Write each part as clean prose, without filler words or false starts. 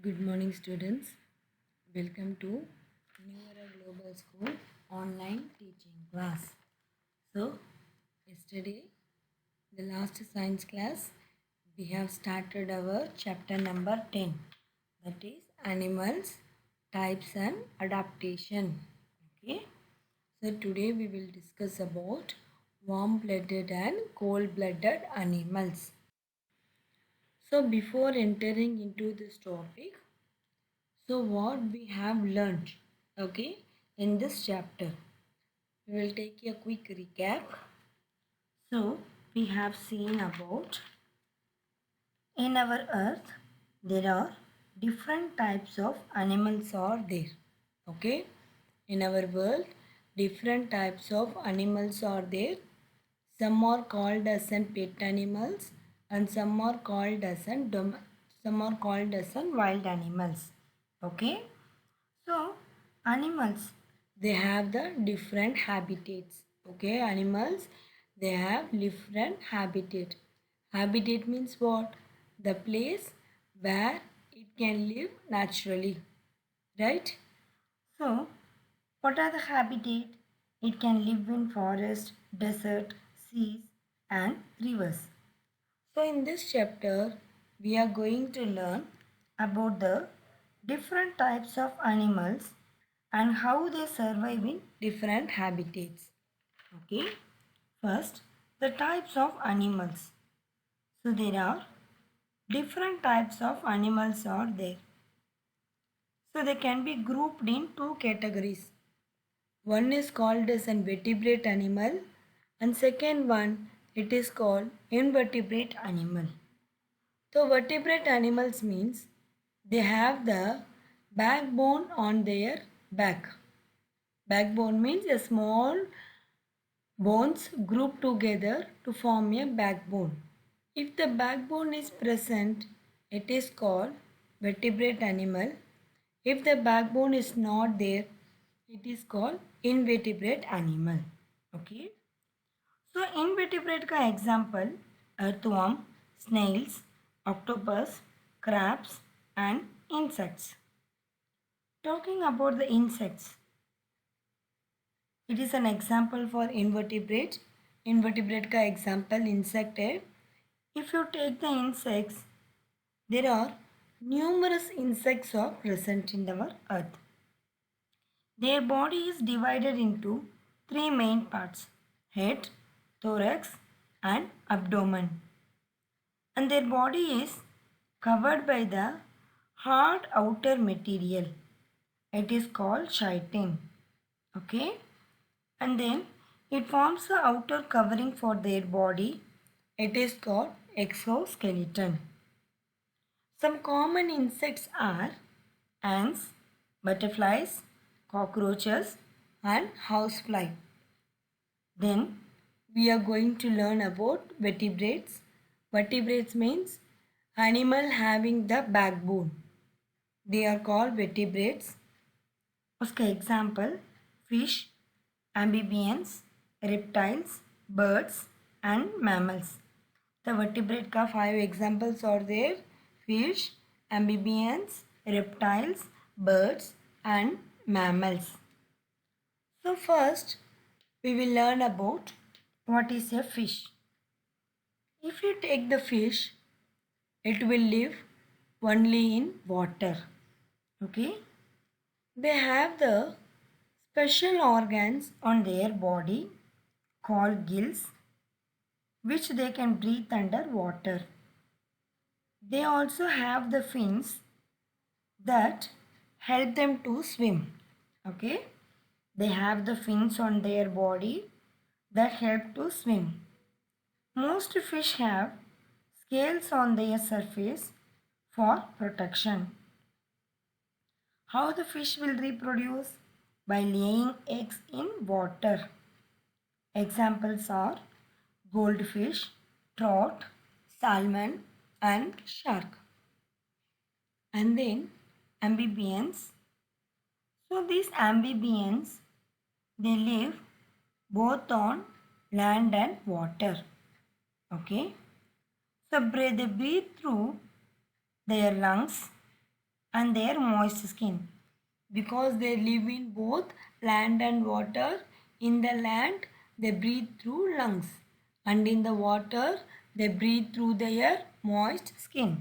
Good morning, students. Welcome to New Era Global School online teaching class. So, yesterday, the last science class, we have started our chapter number 10, that is animals, types, and adaptation. Okay, so today we will discuss about warm blooded and cold blooded animals. So, before entering into this topic, so what we have learned, okay, in this chapter, we will take a quick recap. So we have seen about in our earth there are different types of animals are there. Okay, in our world different types of animals are there. Some are called as an pet animals and some are called as an some are called as an wild animals. Okay. So, animals they have the different habitats. Okay, animals they have different habitat. Habitat means what? The place where it can live naturally, right? So, what are the habitat? It can live in forest, desert, seas, and rivers. So, in this chapter, we are going to learn about the different types of animals and how they survive in different habitats. Okay, first, the types of animals. So, there are different types of animals are there. So, they can be grouped in two categories. One is called as an vertebrate animal and second one it is called invertebrate animal. So vertebrate animals means they have the backbone on their back. Backbone means a small bones grouped together to form a backbone. If the backbone is present, it is called vertebrate animal. If the backbone is not there, it is called invertebrate animal. Okay. So invertebrate का example earthworm, snails, octopus, crabs and insects. Talking about the insects, it is an example for invertebrate. Invertebrate का example insect है. If you take the insects, there are numerous insects are present in our earth. Their body is divided into three main parts: head, thorax and abdomen. And their body is covered by the hard outer material. It is called chitin. Okay? And then it forms the outer covering for their body. It is called exoskeleton. Some common insects are ants, butterflies, cockroaches and housefly. Then we are going to learn about vertebrates. Vertebrates means animal having the backbone. They are called vertebrates. उसका example fish, amphibians, reptiles, birds and mammals. The vertebrate का 5 examples are there: fish, amphibians, reptiles, birds and mammals. So first we will learn about what is a fish. If you take the fish, it will live only in water. Okay? They have the special organs on their body called gills, which they can breathe under water. They also have the fins that help them to swim. Okay? They have the fins on their body that help to swim. Most fish have scales on their surface for protection. How the fish will reproduce? By laying eggs in water. Examples are goldfish, trout, salmon and shark. And then amphibians. So these amphibians they live both on land and water. Okay. So they breathe through their lungs and their moist skin. Because they live in both land and water, in the land they breathe through lungs, and in the water they breathe through their moist skin.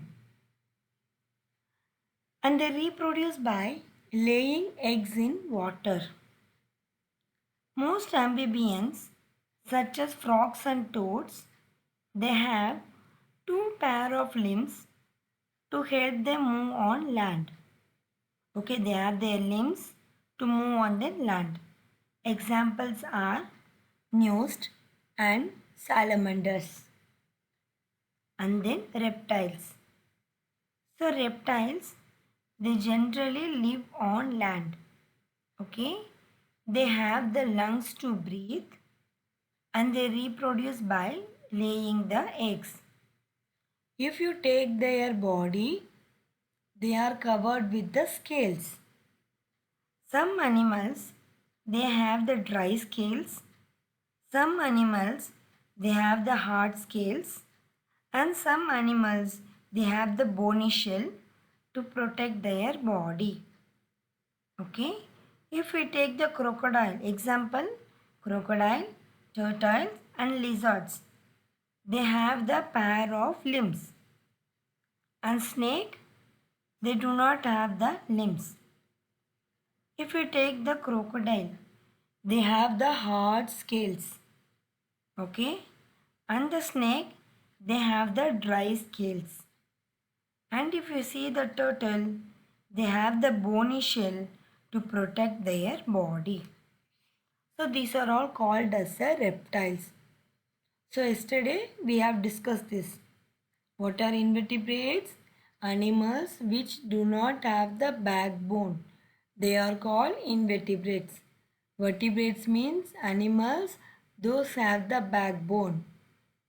And they reproduce by laying eggs in water. Most amphibians, such as frogs and toads, they have two pair of limbs to help them move on land. Okay, they have their limbs to move on the land. Examples are newts and salamanders. And then reptiles. So reptiles, they generally live on land. Okay, they have the lungs to breathe and they reproduce by laying the eggs. If you take their body, they are covered with the scales. Some animals, they have the dry scales. Some animals, they have the hard scales. And some animals, they have the bony shell to protect their body. Okay. If we take the crocodile, example, crocodile, turtles and lizards, they have the pair of limbs. And snake, they do not have the limbs. If we take the crocodile, they have the hard scales. Okay. And the snake, they have the dry scales. And if you see the turtle, they have the bony shell to protect their body. So these are all called as the reptiles. So yesterday we have discussed this. What are invertebrates? Animals which do not have the backbone. They are called invertebrates. Vertebrates means animals those have the backbone.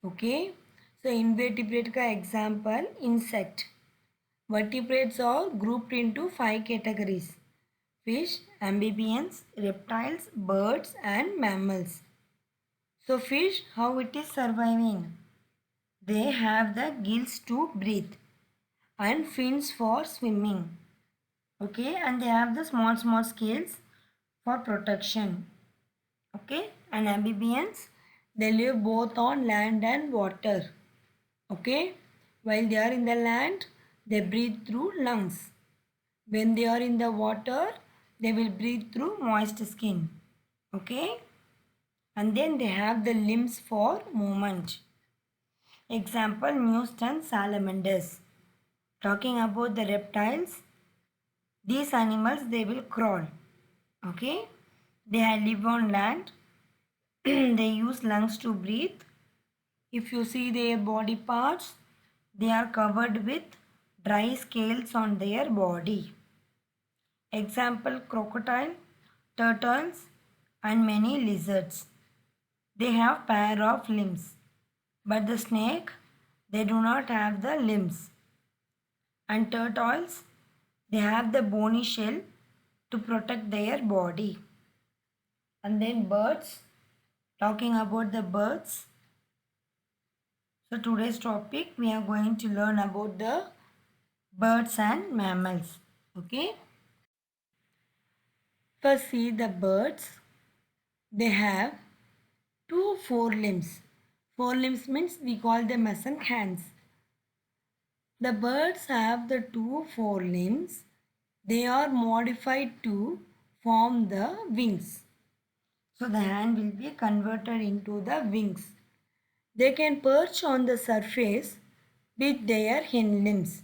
Okay. So invertebrate का example insect. Vertebrates are grouped into 5 categories: fish, amphibians, reptiles, birds, and mammals. So, fish, how it is surviving? They have the gills to breathe and fins for swimming. Okay, and they have the small scales for protection. Okay, and amphibians, they live both on land and water. Okay, while they are in the land, they breathe through lungs. When they are in the water, they will breathe through moist skin. Okay, and then they have the limbs for movement. Example, newts and salamanders. Talking about the reptiles, these animals, they will crawl. Okay, they live on land. They use lungs to breathe. If you see their body parts, they are covered with dry scales on their body. Example, crocodile, turtles and many lizards. They have pair of limbs. But the snake, they do not have the limbs. And turtles, they have the bony shell to protect their body. And then birds, talking about the birds. So today's topic, we are going to learn about the birds and mammals. Okay. First see the birds. They have two forelimbs. Forelimbs means we call them as hands. The birds have the two forelimbs. They are modified to form the wings. So the hand will be converted into the wings. They can perch on the surface with their hind limbs.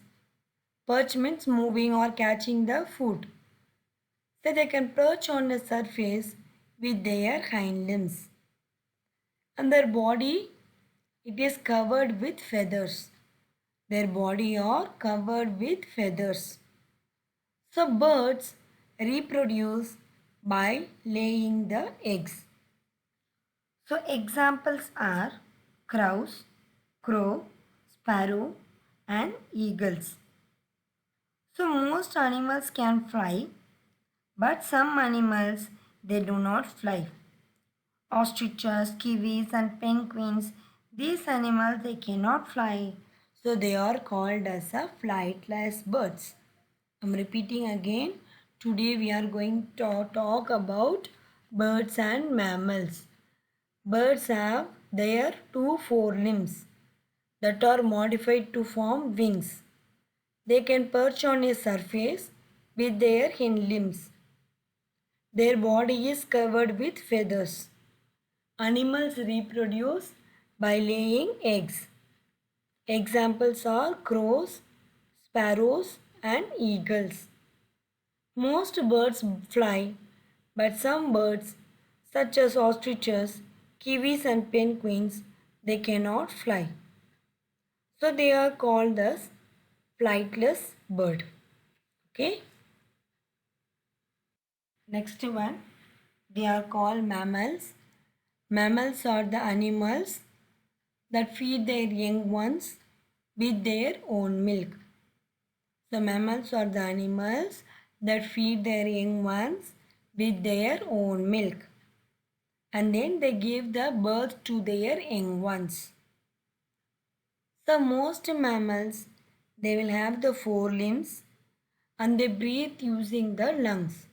Perch means moving or catching the food. So they can perch on the surface with their hind limbs. And their body, it is covered with feathers. Their body are covered with feathers. So birds reproduce by laying the eggs. So examples are crows, crow, sparrow and eagles. So most animals can fly, but some animals, they do not fly. Ostriches, kiwis and penguins, these animals, they cannot fly. So they are called as a flightless birds. I'm repeating again. Today we are going to talk about birds and mammals. Birds have their two forelimbs that are modified to form wings. They can perch on a surface with their hind limbs. Their body is covered with feathers. Animals reproduce by laying eggs. Examples are crows, sparrows, and eagles. Most birds fly, but some birds, such as ostriches, kiwis, and penguins, they cannot fly. So they are called as flightless bird. Okay. Next one, they are called mammals. Mammals are the animals that feed their young ones with their own milk. So mammals are the animals that feed their young ones with their own milk. And then they give the birth to their young ones. So most mammals, they will have the four limbs and they breathe using the lungs.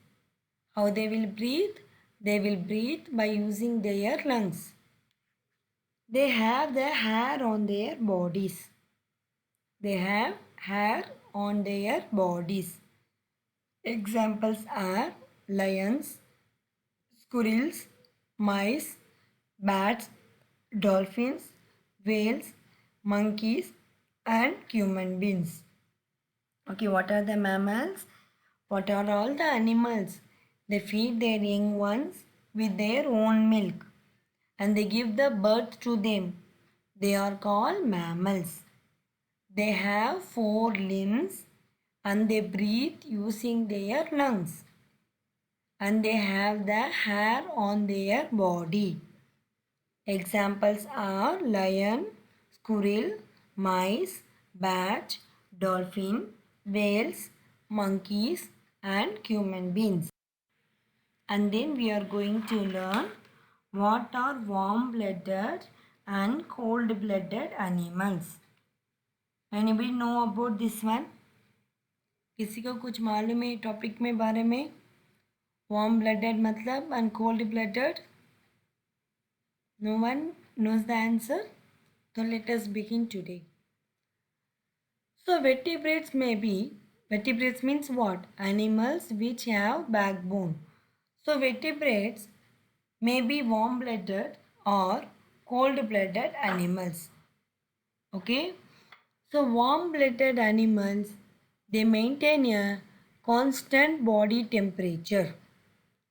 How they will breathe? They will breathe by using their lungs. They have the hair on their bodies. They have hair on their bodies. Examples are lions, squirrels, mice, bats, dolphins, whales, monkeys, and human beings. Okay, what are the mammals? What are all the animals? They feed their young ones with their own milk and they give the birth to them. They are called mammals. They have four limbs and they breathe using their lungs. And they have the hair on their body. Examples are lion, squirrel, mice, bat, dolphin, whales, monkeys, and human beings. And then we are going to learn what are warm-blooded and cold-blooded animals. Anybody know about this one? किसी को कुछ मालूम है topic में बारे में? Warm-blooded मतलब and cold-blooded? No one knows the answer? So let us begin today. So vertebrates means what? Animals which have backbone. So vertebrates may be warm-blooded or cold-blooded animals. Okay. So warm-blooded animals, they maintain a constant body temperature.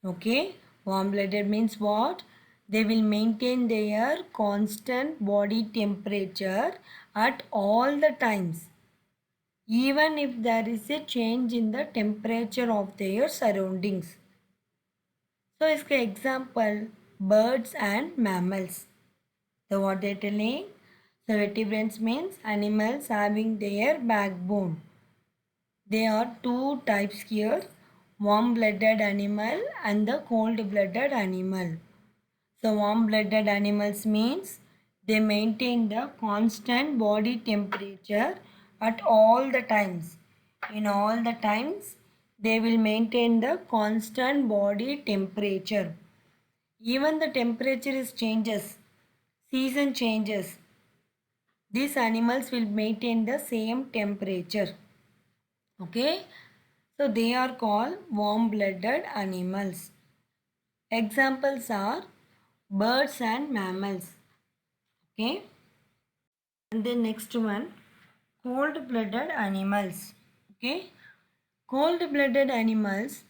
Okay. Warm-blooded means what? They will maintain their constant body temperature at all the times, even if there is a change in the temperature of their surroundings. So, इसका example birds and mammals. So, what they are telling? So, vertebrates means animals having their backbone. There are two types here, warm-blooded animal and the cold-blooded animal. So warm-blooded animals means they maintain the constant body temperature at all the times. In all the times, they will maintain the constant body temperature. Even the temperature is changes, season changes. These animals will maintain the same temperature. Okay. So they are called warm-blooded animals. Examples are birds and mammals. Okay. And the next one, cold-blooded animals. Okay. Cold-blooded animals,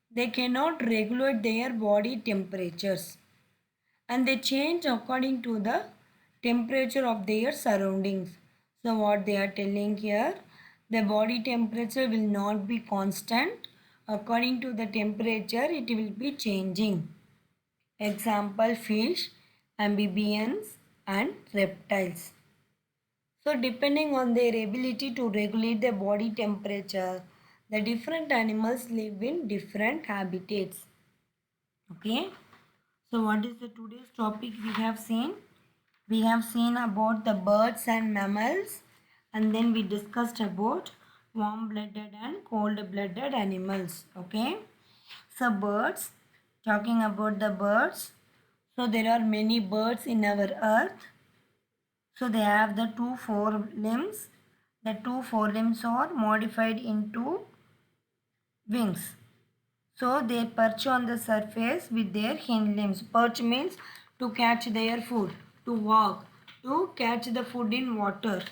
they cannot regulate their body temperatures and they change according to the temperature of their surroundings. So what they are telling here, the body temperature will not be constant. According to the temperature, it will be changing. Example, fish, amphibians, and reptiles. So depending on their ability to regulate their body temperature, the different animals live in different habitats. Okay. So what is the today's topic we have seen? We have seen about the birds and mammals, and then we discussed about warm-blooded and cold-blooded animals. Okay. So birds, talking about the birds. So there are many birds in our earth. So they have the two forelimbs. The two forelimbs are modified into wings. So they perch on the surface with their hind limbs. Perch means to catch their food, to walk, to catch the food in water.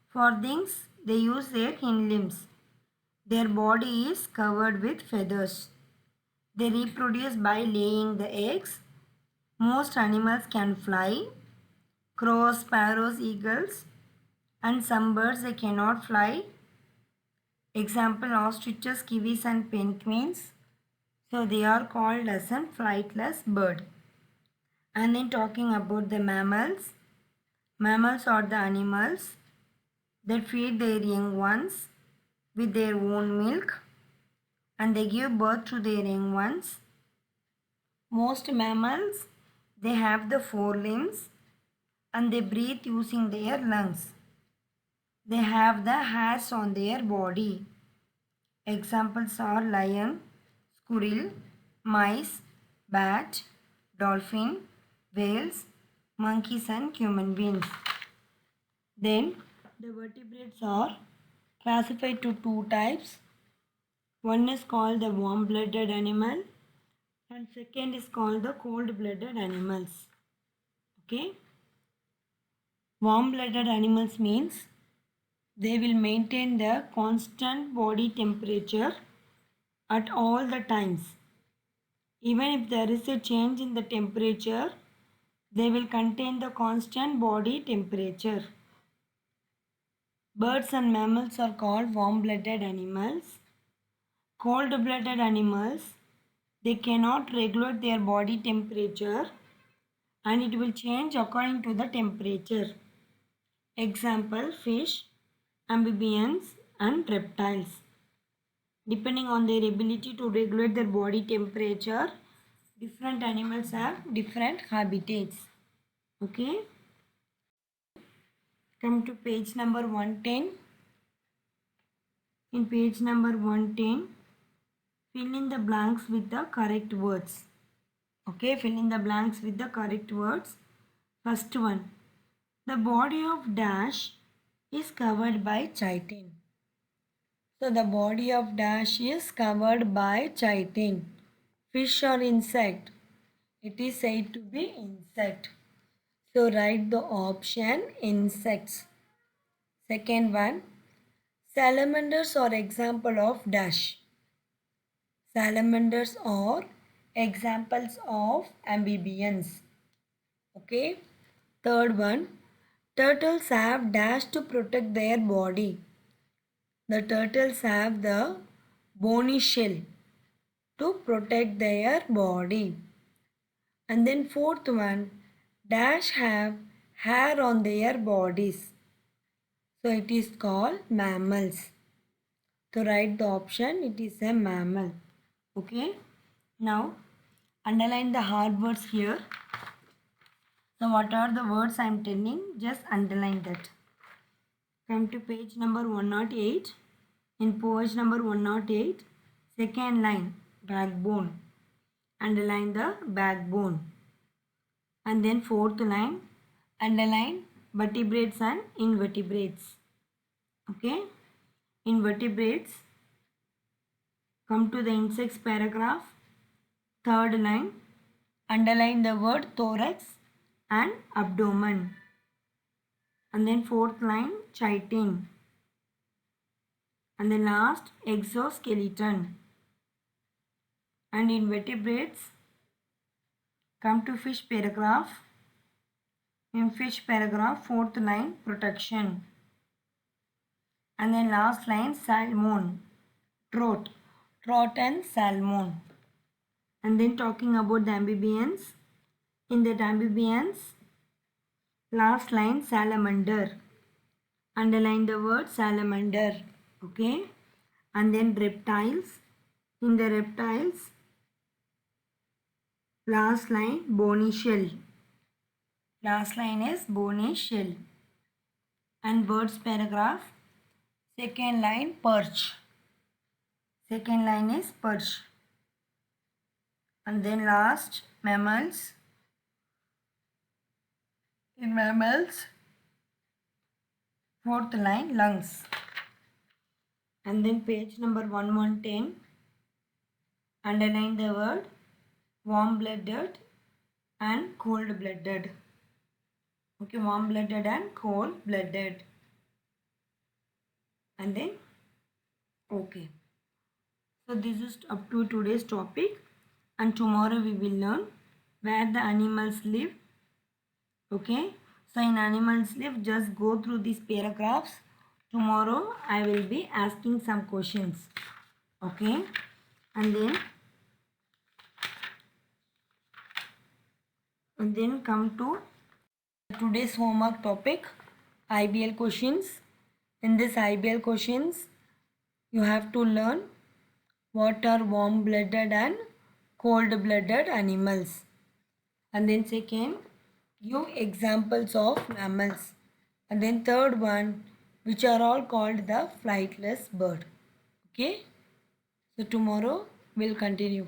For things, they use their hind limbs. Their body is covered with feathers. They reproduce by laying the eggs. Most animals can fly. Crows, sparrows, eagles, and some birds they cannot fly. Example, ostriches, kiwis, and penguins. So they are called as a flightless bird. And then talking about the mammals. Mammals are the animals that feed their young ones with their own milk and they give birth to their young ones. Most mammals they have the four limbs and they breathe using their lungs. They have the hairs on their body. Examples are lion, squirrel, mice, bat, dolphin, whales, monkeys and human beings. Then the vertebrates are classified to two types. One is called the warm-blooded animal and second is called the cold-blooded animals. Okay. Warm-blooded animals means they will maintain the constant body temperature at all the times. Even if there is a change in the temperature, they will contain the constant body temperature. Birds and mammals are called warm-blooded animals. Cold-blooded animals, they cannot regulate their body temperature and it will change according to the temperature. Example, fish, amphibians and reptiles. Depending on their ability to regulate their body temperature, different animals have different habitats. Okay. Come to page number 110. In page number 110, fill in the blanks with the correct words. Okay, fill in the blanks with the correct words. First one, the body of dash is covered by chitin. So the body of dash is covered by chitin. Fish or insect? It is said to be insect. So write the option insects. Second one, salamanders are example of dash. Salamanders are examples of amphibians. Okay. Third one, turtles have dash to protect their body. The turtles have the bony shell to protect their body. And then fourth one, dash have hair on their bodies. So it is called mammals. To write the option, it is a mammal. Okay. Now underline the hard words here. So what are the words I am telling? Just underline that. Come to page number 108. In page number 108, second line, backbone. Underline the backbone. And then fourth line, underline vertebrates and invertebrates. Okay. Invertebrates. Come to the insects paragraph. Third line, underline the word thorax and abdomen. And then fourth line, chitin. And the last, exoskeleton. And invertebrates, come to fish paragraph. In fish paragraph, fourth line, protection. And then last line, salmon, trout and salmon. And then talking about the amphibians. In the amphibians, last line, salamander. Underline the word salamander. Okay. And then reptiles. In the reptiles, last line, bony shell. Last line is bony shell. And birds paragraph, Second line perch. Second line is perch. And then last mammals. In mammals, fourth line lungs. And then page number 1110, underline the word warm blooded and cold blooded. Okay, warm blooded and cold blooded. And then okay. So this is up to today's topic, and tomorrow we will learn where the animals live. Okay, so in animals live, just go through these paragraphs. Tomorrow I will be asking some questions. Okay, and then come to today's homework topic, IBL questions. In this IBL questions, you have to learn what are warm blooded and cold blooded animals. And then second, give examples of mammals. And then third one, which are all called the flightless bird. Okay, so tomorrow we'll continue.